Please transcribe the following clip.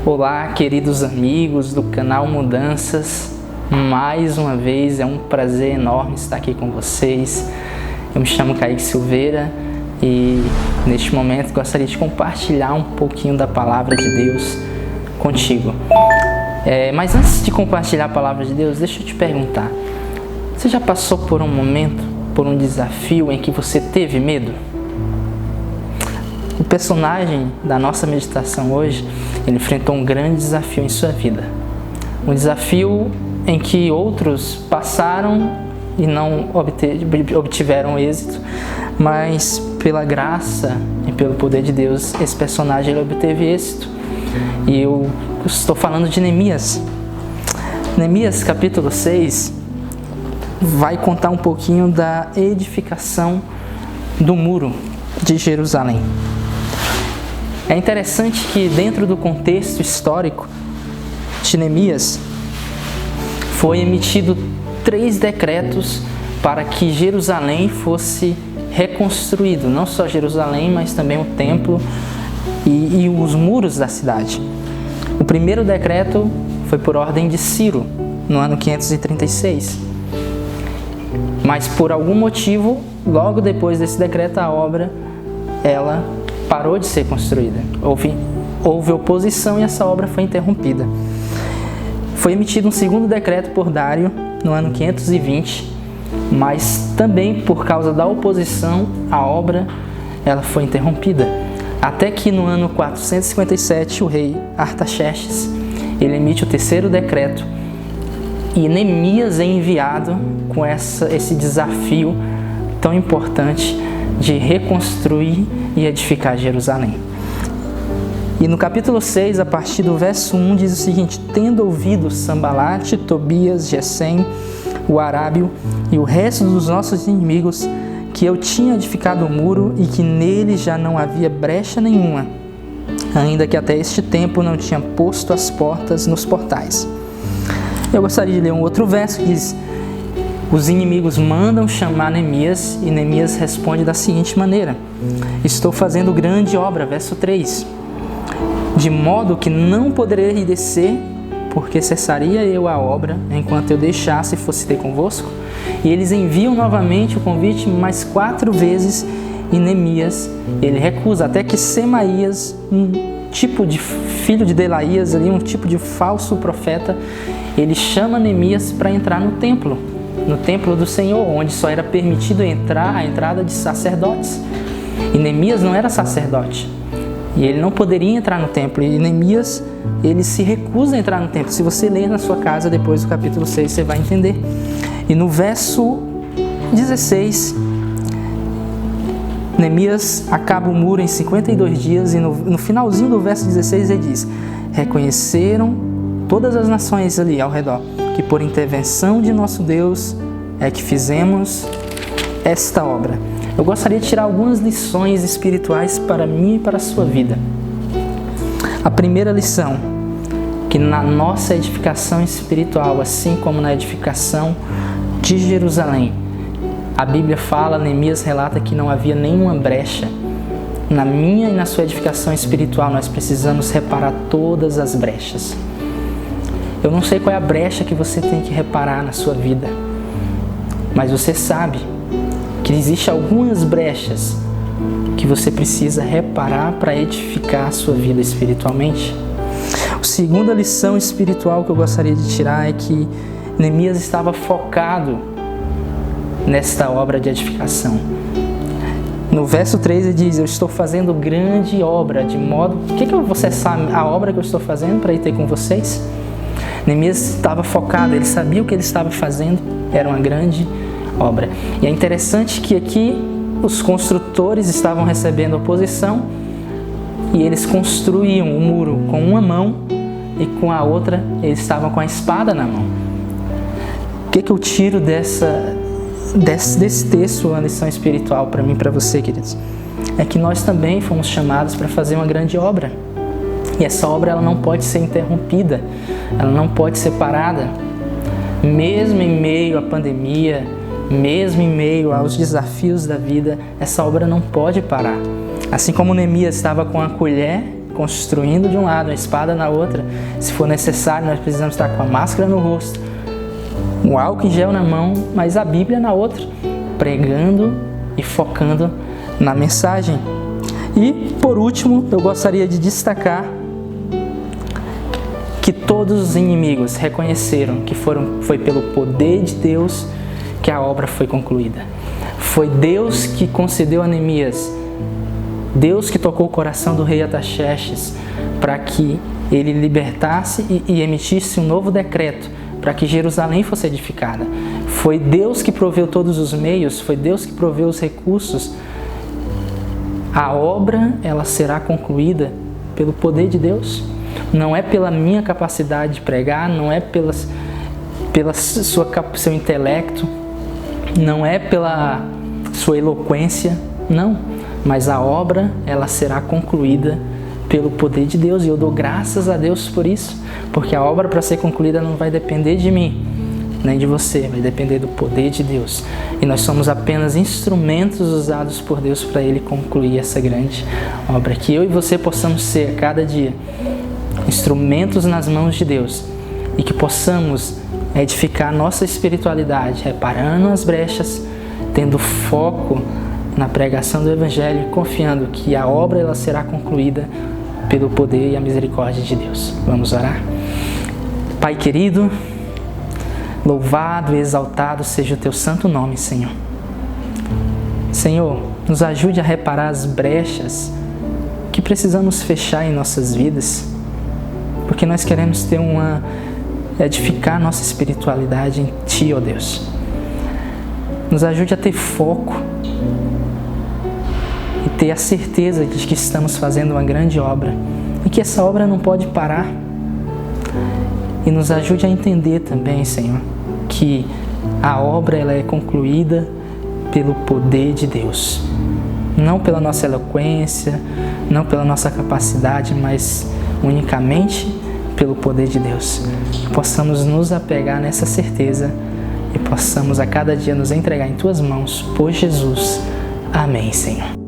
Olá, queridos amigos do canal Mudanças. Mais uma vez é um prazer enorme estar aqui com vocês. Eu me chamo Kaique Silveira e neste momento gostaria de compartilhar um pouquinho da Palavra de Deus contigo. Mas antes de compartilhar a Palavra de Deus, deixa eu te perguntar. Você já passou por um momento, por um desafio em que você teve medo? O personagem da nossa meditação hoje, ele enfrentou um grande desafio em sua vida. Um desafio em que outros passaram e não obtiveram êxito, mas pela graça e pelo poder de Deus, esse personagem ele obteve êxito. E eu estou falando de Neemias. Neemias capítulo 6 vai contar um pouquinho da edificação do muro de Jerusalém. É interessante que dentro do contexto histórico de Neemias foi emitido 3 decretos para que Jerusalém fosse reconstruído, não só Jerusalém, mas também o templo e os muros da cidade. O primeiro decreto foi por ordem de Ciro, no ano 536. Mas por algum motivo, logo depois desse decreto, a obra ela parou de ser construída. Houve oposição e essa obra foi interrompida. Foi emitido um segundo decreto por Dário no ano 520, mas também por causa da oposição, a obra ela foi interrompida. Até que no ano 457, o rei Artaxerxes, ele emite o terceiro decreto e Neemias é enviado com esse desafio tão importante de reconstruir e edificar Jerusalém. E no capítulo 6, a partir do verso 1, diz o seguinte: tendo ouvido Sambalate, Tobias, Gesem, o arábio e o resto dos nossos inimigos, que eu tinha edificado o muro e que nele já não havia brecha nenhuma, ainda que até este tempo não tinha posto as portas nos portais. Eu gostaria de ler um outro verso que diz: os inimigos mandam chamar Neemias e Neemias responde da seguinte maneira: estou fazendo grande obra, verso 3, de modo que não poderei descer, porque cessaria eu a obra enquanto eu deixasse e fosse ter convosco. E eles enviam novamente o convite mais 4 vezes e Neemias ele recusa, até que Semaías, um tipo de filho de Delaías, ali, um tipo de falso profeta, ele chama Neemias para entrar no templo do Senhor, onde só era permitido a entrada de sacerdotes. E Neemias não era sacerdote, e ele não poderia entrar no templo, e Neemias, ele se recusa a entrar no templo. Se você ler na sua casa depois do capítulo 6, você vai entender. E no verso 16, Neemias acaba o muro em 52 dias, e no finalzinho do verso 16 ele diz: reconheceram todas as nações ali ao redor que por intervenção de nosso Deus é que fizemos esta obra. Eu gostaria de tirar algumas lições espirituais para mim e para a sua vida. A primeira lição, que na nossa edificação espiritual, assim como na edificação de Jerusalém, a Bíblia fala, Neemias relata que não havia nenhuma brecha. Na minha e na sua edificação espiritual, nós precisamos reparar todas as brechas. Eu não sei qual é a brecha que você tem que reparar na sua vida, mas você sabe que existem algumas brechas que você precisa reparar para edificar a sua vida espiritualmente. A segunda lição espiritual que eu gostaria de tirar é que Neemias estava focado nesta obra de edificação. No verso 3 ele diz: eu estou fazendo grande obra, de modo... O que você sabe a obra que eu estou fazendo para ir ter com vocês? Neemias estava focado, ele sabia o que ele estava fazendo, era uma grande obra. E é interessante que aqui os construtores estavam recebendo oposição e eles construíam o muro com uma mão e com a outra eles estavam com a espada na mão. O que eu tiro desse texto, uma lição espiritual para mim e para você, queridos? É que nós também fomos chamados para fazer uma grande obra. E essa obra ela não pode ser interrompida, ela não pode ser parada. Mesmo em meio à pandemia, mesmo em meio aos desafios da vida, essa obra não pode parar. Assim como Neemias estava com a colher construindo de um lado, a espada na outra. Se for necessário, nós precisamos estar com a máscara no rosto, um álcool em gel na mão, mas a Bíblia na outra, pregando e focando na mensagem. E, por último, eu gostaria de destacar que todos os inimigos reconheceram que foi pelo poder de Deus que a obra foi concluída. Foi Deus que concedeu a Neemias, Deus que tocou o coração do rei Artaxerxes para que ele libertasse e emitisse um novo decreto para que Jerusalém fosse edificada. Foi Deus que proveu todos os meios, foi Deus que proveu os recursos. A obra, ela será concluída pelo poder de Deus. Não é pela minha capacidade de pregar, não é pelo seu intelecto, não é pela sua eloquência, não. Mas a obra, ela será concluída pelo poder de Deus. E eu dou graças a Deus por isso, porque a obra, para ser concluída, não vai depender de mim, nem de você, vai depender do poder de Deus. E nós somos apenas instrumentos usados por Deus para Ele concluir essa grande obra. Que eu e você possamos ser, a cada dia, instrumentos nas mãos de Deus e que possamos edificar nossa espiritualidade, reparando as brechas, tendo foco na pregação do Evangelho, confiando que a obra ela será concluída pelo poder e a misericórdia de Deus. Vamos orar? Pai querido, louvado e exaltado seja o Teu santo nome, Senhor. Senhor, nos ajude a reparar as brechas que precisamos fechar em nossas vidas, porque nós queremos edificar nossa espiritualidade em Ti, ó Deus. Nos ajude a ter foco e ter a certeza de que estamos fazendo uma grande obra e que essa obra não pode parar. E nos ajude a entender também, Senhor, que a obra ela é concluída pelo poder de Deus. Não pela nossa eloquência, não pela nossa capacidade, mas unicamente pelo poder de Deus. Que possamos nos apegar nessa certeza e possamos a cada dia nos entregar em Tuas mãos, por Jesus. Amém, Senhor.